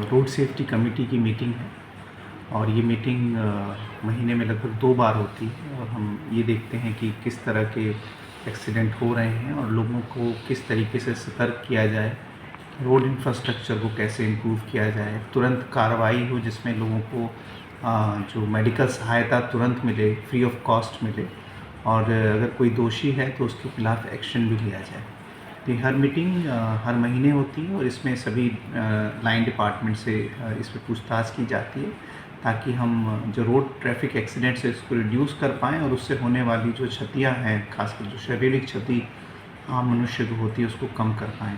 Road safety committee की meeting है और ये मीटिंग महीने में लगभग 2 बार होती है और हम ये देखते हैं कि किस तरह के एक्सीडेंट हो रहे हैं और लोगों को किस तरीके से सतर्क किया जाए, रोड इंफ्रास्ट्रक्चर को कैसे इम्प्रूव किया जाए, तुरंत कार्रवाई हो जिसमें लोगों को जो मेडिकल सहायता तुरंत मिले, फ्री ऑफ कॉस्ट मिले और अगर कोई दोषी है तो उसके खिलाफ एक्शन भी लिया जाए। तो हर मीटिंग हर महीने होती है और इसमें सभी लाइन डिपार्टमेंट से इस पर पूछताछ की जाती है ताकि हम जो रोड ट्रैफिक एक्सीडेंट्स है इसको रिड्यूस कर पाएँ और उससे होने वाली जो क्षतियाँ हैं, खासकर जो शारीरिक क्षति आम मनुष्य को होती है उसको कम कर पाएँ।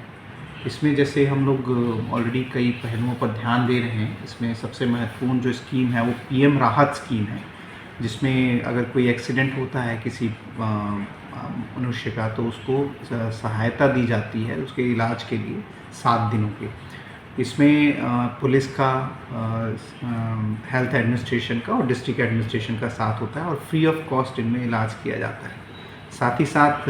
इसमें जैसे हम लोग ऑलरेडी कई पहलुओं पर ध्यान दे रहे हैं। इसमें सबसे महत्वपूर्ण जो स्कीम है वो पीएम राहत स्कीम है, जिसमें अगर कोई एक्सीडेंट होता है किसी मनुष्य का तो उसको सहायता दी जाती है उसके इलाज के लिए 7 दिनों के। इसमें पुलिस का, हेल्थ एडमिनिस्ट्रेशन का और डिस्ट्रिक्ट एडमिनिस्ट्रेशन का साथ होता है और फ्री ऑफ कॉस्ट इनमें इलाज किया जाता है। साथ ही साथ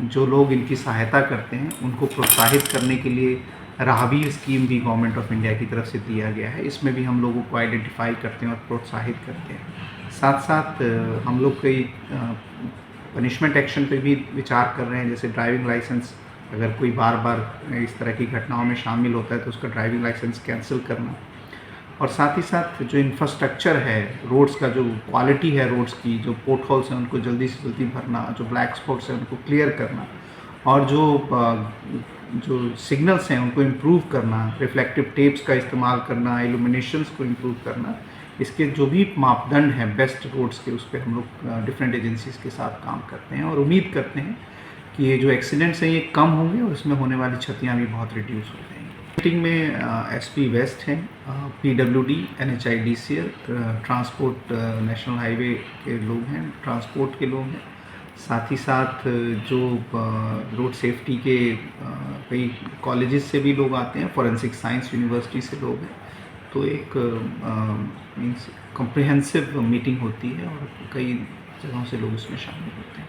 जो लोग इनकी सहायता करते हैं उनको प्रोत्साहित करने के लिए राहवी स्कीम भी गवर्नमेंट ऑफ इंडिया की तरफ से दिया गया है। इसमें भी हम लोगों को आइडेंटिफाई करते हैं और प्रोत्साहित करते हैं। साथ साथ हम लोग कई पनिशमेंट एक्शन पे भी विचार कर रहे हैं, जैसे ड्राइविंग लाइसेंस, अगर कोई बार बार इस तरह की घटनाओं में शामिल होता है तो उसका ड्राइविंग लाइसेंस कैंसिल करना। और साथ ही साथ जो इंफ्रास्ट्रक्चर है, रोड्स का जो क्वालिटी है, रोड्स की जो पोर्ट होल्स हैं उनको जल्दी से जल्दी भरना, जो ब्लैक स्पॉट्स हैं उनको क्लियर करना और जो सिग्नल्स हैं उनको इम्प्रूव करना, रिफ्लेक्टिव टेप्स का इस्तेमाल करना, इल्यूमिनेशंस को इम्प्रूव करना। इसके जो भी मापदंड हैं बेस्ट रोड्स के, उस पर हम लोग डिफरेंट एजेंसीज़ के साथ काम करते हैं और उम्मीद करते हैं कि ये जो एक्सीडेंट्स हैं ये कम होंगे और इसमें होने वाली क्षतियाँ भी बहुत रिड्यूस हो जाएंगी। मीटिंग में एसपी वेस्ट हैं, PWD, NHIDCL, transport, national highway के लोग हैं, ट्रांसपोर्ट के लोग हैं। साथ ही साथ जो रोड सेफ्टी के कई कॉलेजेस से भी लोग आते हैं, फॉरेंसिक साइंस यूनिवर्सिटी से लोग हैं। तो एक मीन्स कॉम्प्रिहेंसिव मीटिंग होती है और कई जगहों से लोग इसमें शामिल होते हैं।